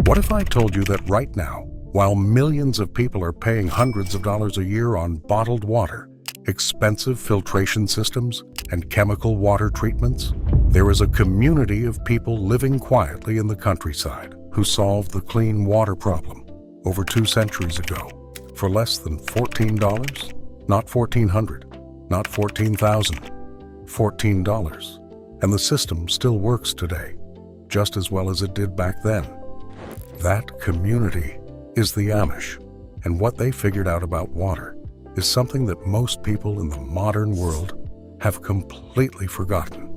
What if I told you that right now, while millions of people are paying hundreds of dollars a year on bottled water, expensive filtration systems, and chemical water treatments, there is a community of people living quietly in the countryside who solved the clean water problem over 2 centuries ago for less than $14? Not $1,400, not $14,000, $14. And the system still works today, just as well as it did back then. That community is the Amish, and what they figured out about water is something that most people in the modern world have completely forgotten,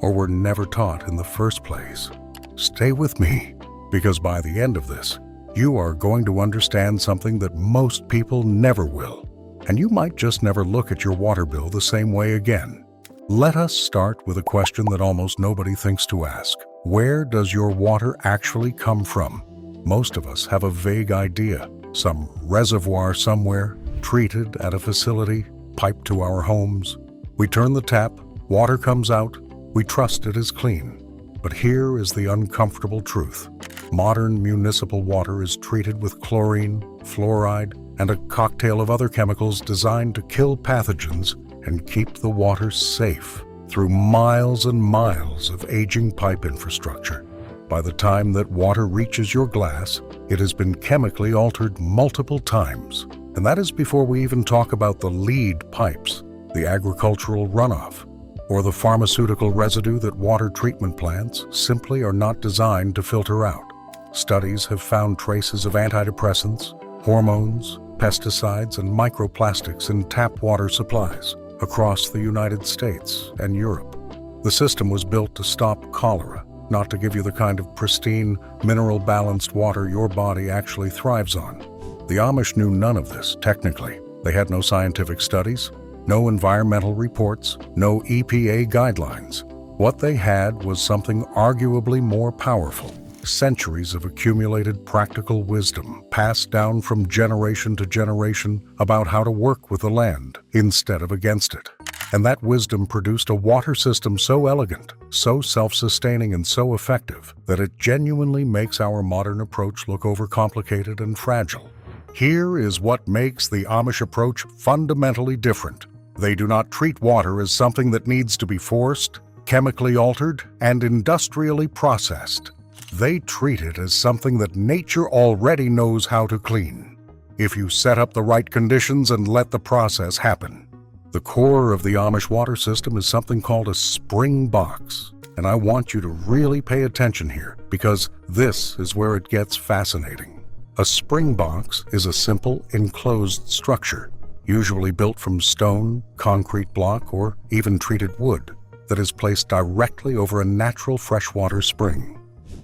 or were never taught in the first place. Stay with me, because by the end of this, you are going to understand something that most people never will, and you might just never look at your water bill the same way again. Let us start with a question that almost nobody thinks to ask. Where does your water actually come from? Most of us have a vague idea. Some reservoir somewhere, treated at a facility, piped to our homes. We turn the tap, water comes out, we trust it is clean. But here is the uncomfortable truth. Modern municipal water is treated with chlorine, fluoride, and a cocktail of other chemicals designed to kill pathogens and keep the water safe through miles and miles of aging pipe infrastructure. By the time that water reaches your glass, it has been chemically altered multiple times. And that is before we even talk about the lead pipes, the agricultural runoff, or the pharmaceutical residue that water treatment plants simply are not designed to filter out. Studies have found traces of antidepressants, hormones, pesticides, and microplastics in tap water supplies across the United States and Europe. The system was built to stop cholera, not to give you the kind of pristine, mineral-balanced water your body actually thrives on. The Amish knew none of this, technically. They had no scientific studies, no environmental reports, no EPA guidelines. What they had was something arguably more powerful. Centuries of accumulated practical wisdom passed down from generation to generation about how to work with the land instead of against it. And that wisdom produced a water system so elegant, so self-sustaining, and so effective that it genuinely makes our modern approach look overcomplicated and fragile. Here is what makes the Amish approach fundamentally different. They do not treat water as something that needs to be forced, chemically altered, and industrially processed. They treat it as something that nature already knows how to clean, if you set up the right conditions and let the process happen. The core of the Amish water system is something called a spring box, and I want you to really pay attention here, because this is where it gets fascinating. A spring box is a simple, enclosed structure, usually built from stone, concrete block, or even treated wood, that is placed directly over a natural freshwater spring.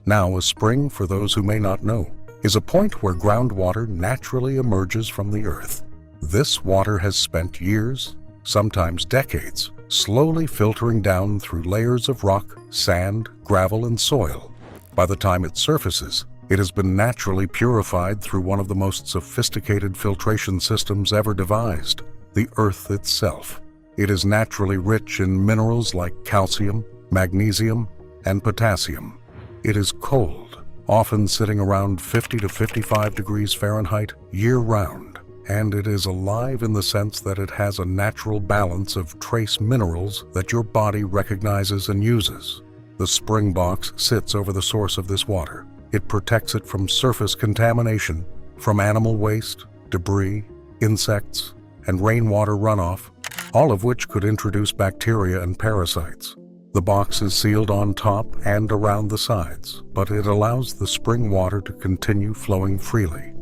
Now, a spring, for those who may not know, is a point where groundwater naturally emerges from the earth. This water has spent years, sometimes decades, slowly filtering down through layers of rock, sand, gravel, and soil. By the time it surfaces, it has been naturally purified through one of the most sophisticated filtration systems ever devised, the earth itself. It is naturally rich in minerals like calcium, magnesium, and potassium. It is cold, often sitting around 50 to 55 degrees Fahrenheit year-round, and it is alive in the sense that it has a natural balance of trace minerals that your body recognizes and uses. The spring box sits over the source of this water. It protects it from surface contamination, from animal waste, debris, insects, and rainwater runoff, all of which could introduce bacteria and parasites. The box is sealed on top and around the sides, but it allows the spring water to continue flowing freely.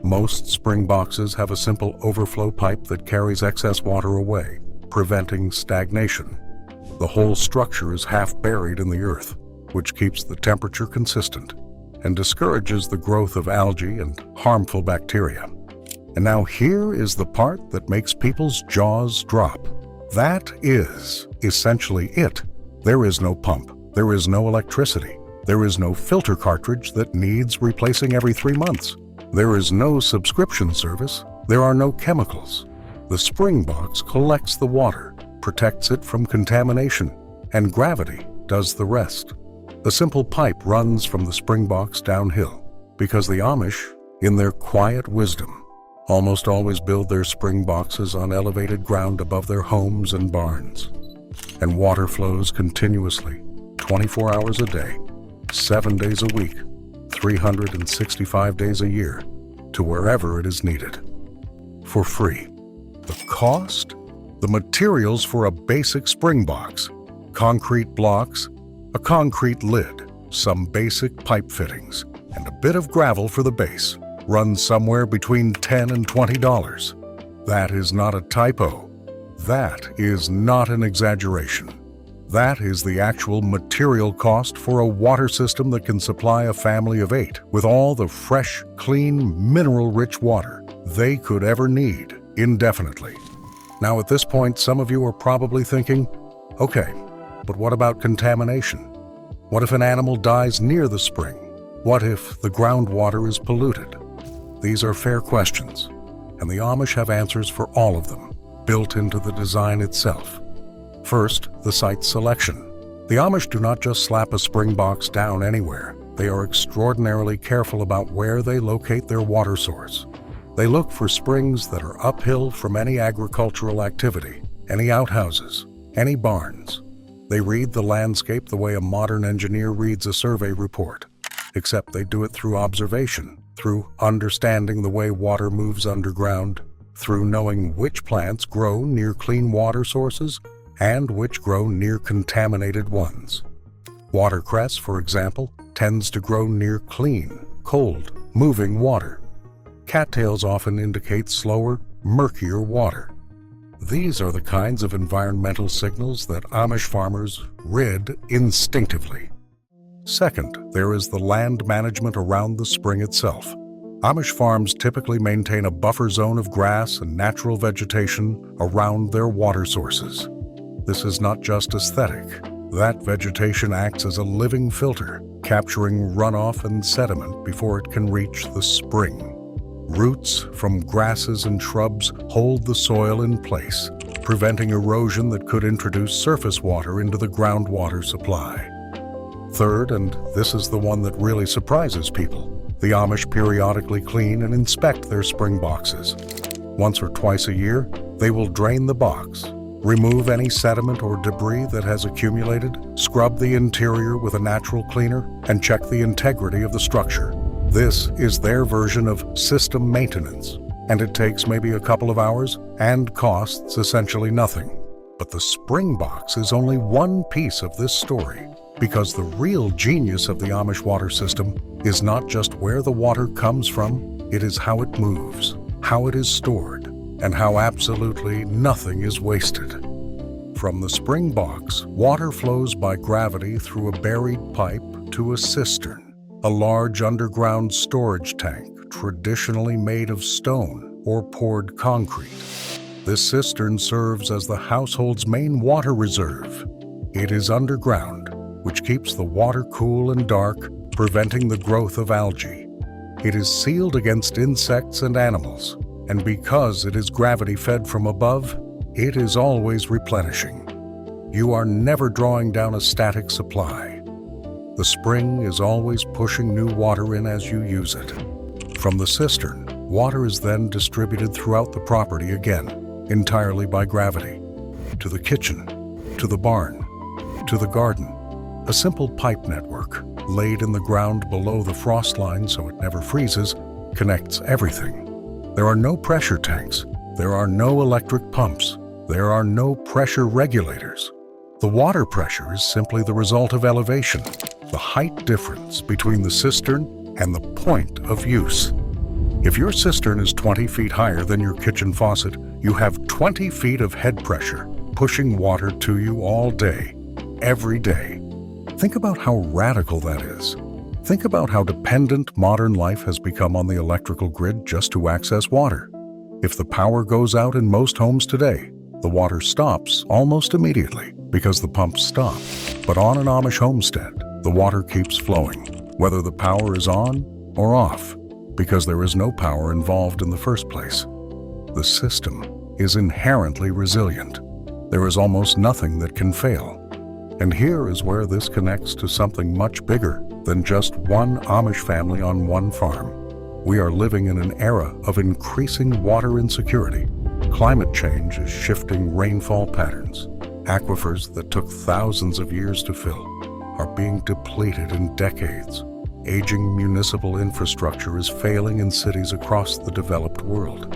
Most spring boxes have a simple overflow pipe that carries excess water away, preventing stagnation. The whole structure is half buried in the earth, which keeps the temperature consistent and discourages the growth of algae and harmful bacteria. And now here is the part that makes people's jaws drop. That is essentially it. There is no pump, there is no electricity, there is no filter cartridge that needs replacing every 3 months. There is no subscription service, there are no chemicals. The spring box collects the water, protects it from contamination, and gravity does the rest. A simple pipe runs from the spring box downhill, Because the Amish, in their quiet wisdom, almost always build their spring boxes on elevated ground above their homes and barns. And water flows continuously, 24 hours a day, 7 days a week, 365 days a year, to wherever it is needed. For free. The cost? The materials for a basic spring box, concrete blocks, a concrete lid, some basic pipe fittings, and a bit of gravel for the base, run somewhere between $10 and $20. That is not a typo. That is not an exaggeration. That is the actual material cost for a water system that can supply a family of 8 with all the fresh, clean, mineral-rich water they could ever need indefinitely. Now at this point, some of you are probably thinking, okay, but what about contamination? What if an animal dies near the spring? What if the groundwater is polluted? These are fair questions, and the Amish have answers for all of them, built into the design itself. First, the site selection. The Amish do not just slap a spring box down anywhere. They are extraordinarily careful about where they locate their water source. They look for springs that are uphill from any agricultural activity, any outhouses, any barns. They read the landscape the way a modern engineer reads a survey report, except they do it through observation, through understanding the way water moves underground, through knowing which plants grow near clean water sources and which grow near contaminated ones. Watercress, for example, tends to grow near clean, cold, moving water. Cattails often indicate slower, murkier water. These are the kinds of environmental signals that Amish farmers read instinctively. Second, there is the land management around the spring itself. Amish farms typically maintain a buffer zone of grass and natural vegetation around their water sources. This is not just aesthetic. That vegetation acts as a living filter, capturing runoff and sediment before it can reach the spring. Roots from grasses and shrubs hold the soil in place, preventing erosion that could introduce surface water into the groundwater supply. Third, and this is the one that really surprises people, the Amish periodically clean and inspect their spring boxes. Once or twice a year, they will drain the box, remove any sediment or debris that has accumulated, scrub the interior with a natural cleaner, and check the integrity of the structure. This is their version of system maintenance, and it takes maybe a couple of hours and costs essentially nothing. But the spring box is only one piece of this story, because the real genius of the Amish water system is not just where the water comes from, it is how it moves, how it is stored, and how absolutely nothing is wasted. From the spring box, water flows by gravity through a buried pipe to a cistern, a large underground storage tank traditionally made of stone or poured concrete. This cistern serves as the household's main water reserve. It is underground, which keeps the water cool and dark, preventing the growth of algae. It is sealed against insects and animals, and because it is gravity-fed from above, it is always replenishing. You are never drawing down a static supply. The spring is always pushing new water in as you use it. From the cistern, water is then distributed throughout the property again, entirely by gravity. To the kitchen, to the barn, to the garden. A simple pipe network, laid in the ground below the frost line so it never freezes, connects everything. There are no pressure tanks. There are no electric pumps. There are no pressure regulators. The water pressure is simply the result of elevation, the height difference between the cistern and the point of use. If your cistern is 20 feet higher than your kitchen faucet, you have 20 feet of head pressure pushing water to you all day, every day. Think about how radical that is. Think about how dependent modern life has become on the electrical grid just to access water. If the power goes out in most homes today, the water stops almost immediately because the pumps stop. But on an Amish homestead, the water keeps flowing, whether the power is on or off, because there is no power involved in the first place. The system is inherently resilient. There is almost nothing that can fail. And here is where this connects to something much bigger than just one Amish family on one farm. We are living in an era of increasing water insecurity. Climate change is shifting rainfall patterns. Aquifers that took thousands of years to fill are being depleted in decades. Aging municipal infrastructure is failing in cities across the developed world.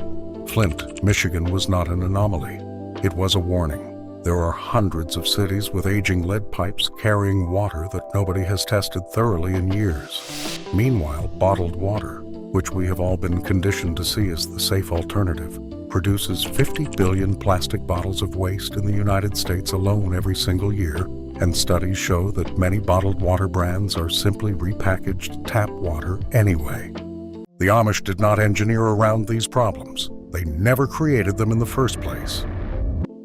Flint, Michigan was not an anomaly. It was a warning. There are hundreds of cities with aging lead pipes carrying water that nobody has tested thoroughly in years. Meanwhile, bottled water, which we have all been conditioned to see as the safe alternative, produces 50 billion plastic bottles of waste in the United States alone every single year, and studies show that many bottled water brands are simply repackaged tap water anyway. The Amish did not engineer around these problems. They never created them in the first place.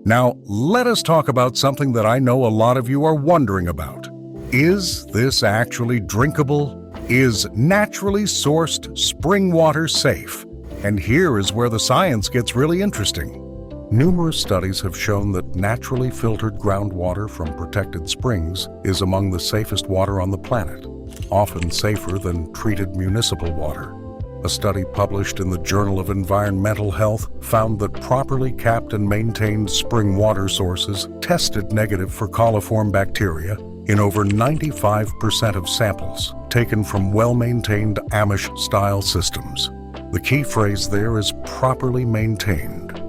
Now, let us talk about something that I know a lot of you are wondering about. Is this actually drinkable? Is naturally sourced spring water safe? And here is where the science gets really interesting. Numerous studies have shown that naturally filtered groundwater from protected springs is among the safest water on the planet, often safer than treated municipal water. A study published in the Journal of Environmental Health found that properly capped and maintained spring water sources tested negative for coliform bacteria in over 95% of samples taken from well-maintained Amish-style systems. The key phrase there is properly maintained.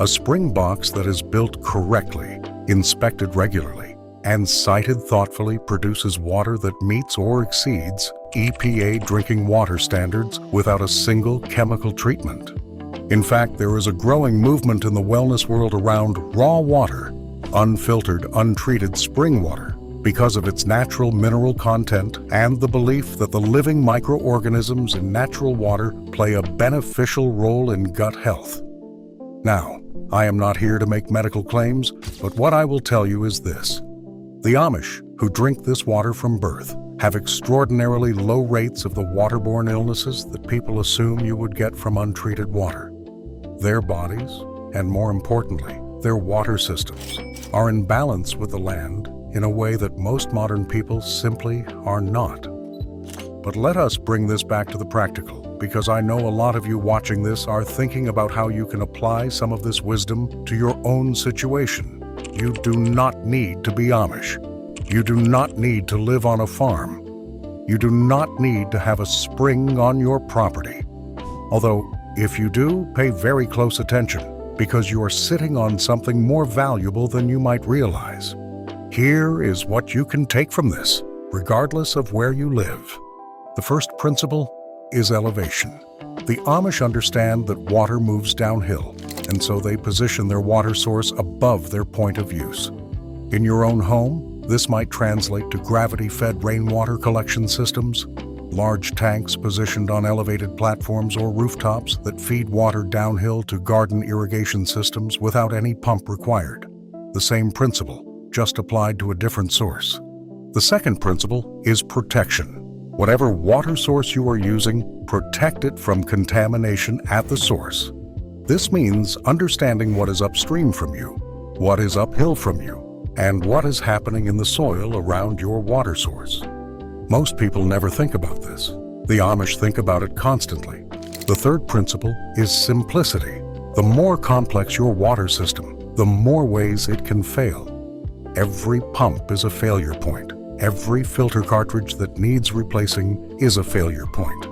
A spring box that is built correctly, inspected regularly, and sited thoughtfully produces water that meets or exceeds EPA drinking water standards without a single chemical treatment. In fact, there is a growing movement in the wellness world around raw water, unfiltered, untreated spring water, because of its natural mineral content and the belief that the living microorganisms in natural water play a beneficial role in gut health. Now, I am not here to make medical claims, but what I will tell you is this. The Amish, who drink this water from birth, have extraordinarily low rates of the waterborne illnesses that people assume you would get from untreated water. Their bodies, and more importantly, their water systems, are in balance with the land in a way that most modern people simply are not. But let us bring this back to the practical, because I know a lot of you watching this are thinking about how you can apply some of this wisdom to your own situation. You do not need to be Amish. You do not need to live on a farm. You do not need to have a spring on your property. Although, if you do, pay very close attention, because you are sitting on something more valuable than you might realize. Here is what you can take from this, regardless of where you live. The first principle is elevation. The Amish understand that water moves downhill, and so they position their water source above their point of use. In your own home, this might translate to gravity-fed rainwater collection systems, large tanks positioned on elevated platforms or rooftops that feed water downhill to garden irrigation systems without any pump required. The same principle, just applied to a different source. The second principle is protection. Whatever water source you are using, protect it from contamination at the source. This means understanding what is upstream from you, what is uphill from you, and what is happening in the soil around your water source. Most people never think about this. The Amish think about it constantly. The third principle is simplicity. The more complex your water system, the more ways it can fail. Every pump is a failure point. Every filter cartridge that needs replacing is a failure point.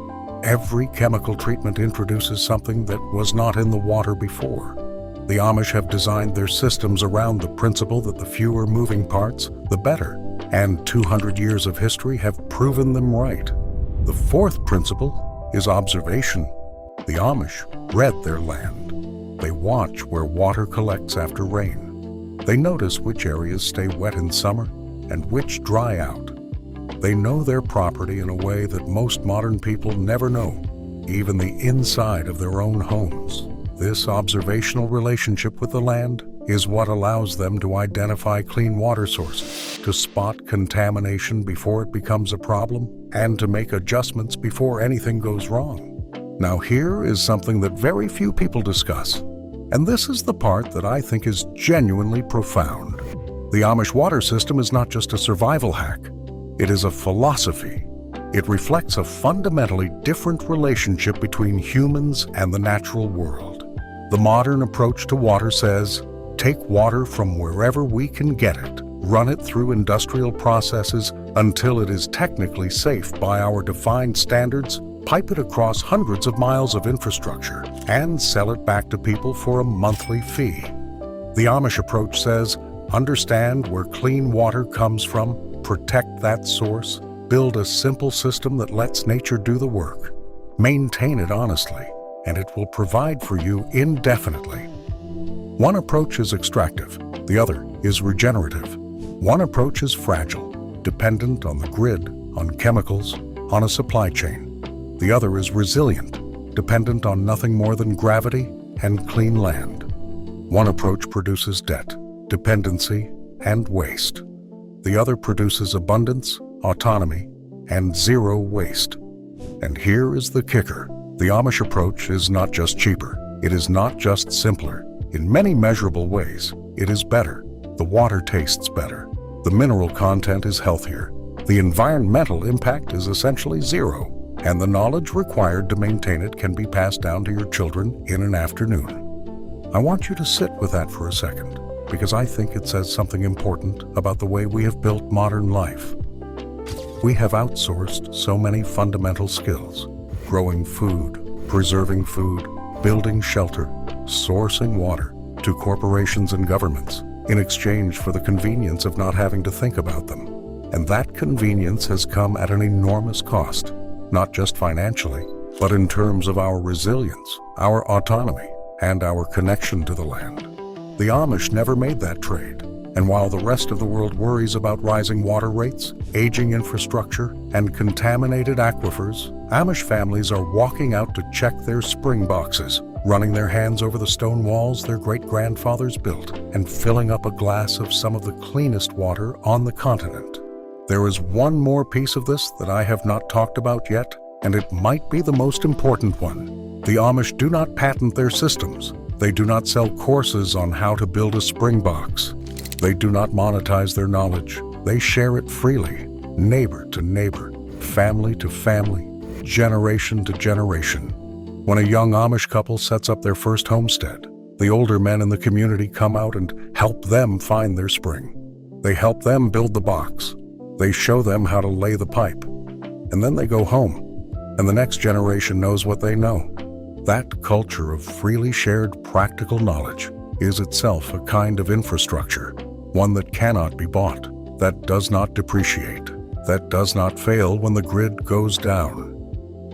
Every chemical treatment introduces something that was not in the water before. The Amish have designed their systems around the principle that the fewer moving parts, the better, and 200 years of history have proven them right. The fourth principle is observation. The Amish read their land. They watch where water collects after rain. They notice which areas stay wet in summer and which dry out. They know their property in a way that most modern people never know, even the inside of their own homes. This observational relationship with the land is what allows them to identify clean water sources, to spot contamination before it becomes a problem, and to make adjustments before anything goes wrong. Now here is something that very few people discuss, and this is the part that I think is genuinely profound. The Amish water system is not just a survival hack. It is a philosophy. It reflects a fundamentally different relationship between humans and the natural world. The modern approach to water says, take water from wherever we can get it, run it through industrial processes until it is technically safe by our defined standards, pipe it across hundreds of miles of infrastructure, and sell it back to people for a monthly fee. The Amish approach says, understand where clean water comes from, protect that source, build a simple system that lets nature do the work. Maintain it honestly, and it will provide for you indefinitely. One approach is extractive, the other is regenerative. One approach is fragile, dependent on the grid, on chemicals, on a supply chain. The other is resilient, dependent on nothing more than gravity and clean land. One approach produces debt, dependency, and waste. The other produces abundance, autonomy, and zero waste. And here is the kicker. The Amish approach is not just cheaper. It is not just simpler. In many measurable ways, it is better. The water tastes better. The mineral content is healthier. The environmental impact is essentially zero. And the knowledge required to maintain it can be passed down to your children in an afternoon. I want you to sit with that for a second, because I think it says something important about the way we have built modern life. We have outsourced so many fundamental skills: growing food, preserving food, building shelter, sourcing water, to corporations and governments, in exchange for the convenience of not having to think about them. And that convenience has come at an enormous cost, not just financially, but in terms of our resilience, our autonomy, and our connection to the land. The Amish never made that trade. And while the rest of the world worries about rising water rates, aging infrastructure, and contaminated aquifers, Amish families are walking out to check their spring boxes, running their hands over the stone walls their great-grandfathers built, and filling up a glass of some of the cleanest water on the continent. There is one more piece of this that I have not talked about yet, and it might be the most important one. The Amish do not patent their systems. They do not sell courses on how to build a spring box. They do not monetize their knowledge. They share it freely, neighbor to neighbor, family to family, generation to generation. When a young Amish couple sets up their first homestead, the older men in the community come out and help them find their spring. They help them build the box. They show them how to lay the pipe. And then they go home, and the next generation knows what they know. That culture of freely shared practical knowledge is itself a kind of infrastructure, one that cannot be bought, that does not depreciate, that does not fail when the grid goes down.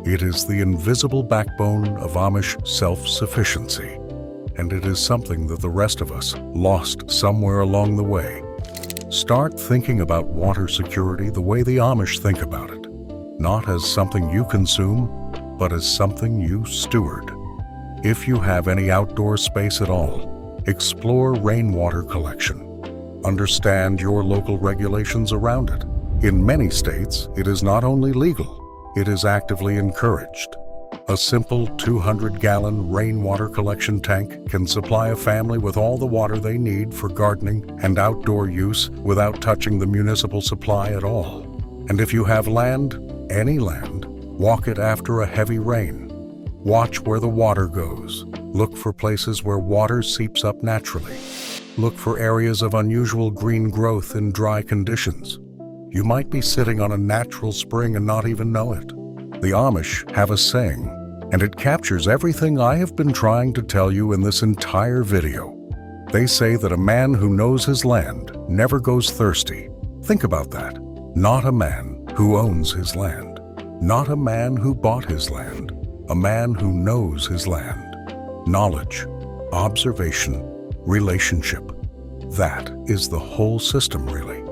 It is the invisible backbone of Amish self-sufficiency, and it is something that the rest of us lost somewhere along the way. Start thinking about water security the way the Amish think about it, not as something you consume, but as something you steward. If you have any outdoor space at all, explore rainwater collection. Understand your local regulations around it. In many states, it is not only legal, it is actively encouraged. A simple 200-gallon rainwater collection tank can supply a family with all the water they need for gardening and outdoor use without touching the municipal supply at all. And if you have land, any land, walk it after a heavy rain. Watch where the water goes. Look for places where water seeps up naturally. Look for areas of unusual green growth in dry conditions. You might be sitting on a natural spring and not even know it. The Amish have a saying, and it captures everything I have been trying to tell you in this entire video. They say that a man who knows his land never goes thirsty. Think about that. Not a man who owns his land. Not a man who bought his land. A man who knows his land. Knowledge, observation, relationship. That is the whole system, really.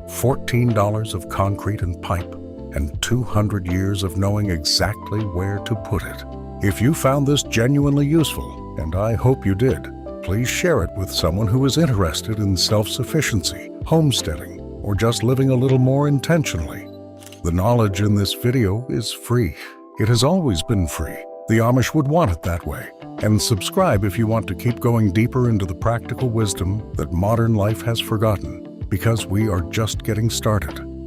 $14 of concrete and pipe, and 200 years of knowing exactly where to put it. If you found this genuinely useful, and I hope you did, please share it with someone who is interested in self-sufficiency, homesteading, or just living a little more intentionally. The knowledge in this video is free. It has always been free. The Amish would want it that way. And subscribe if you want to keep going deeper into the practical wisdom that modern life has forgotten, because we are just getting started.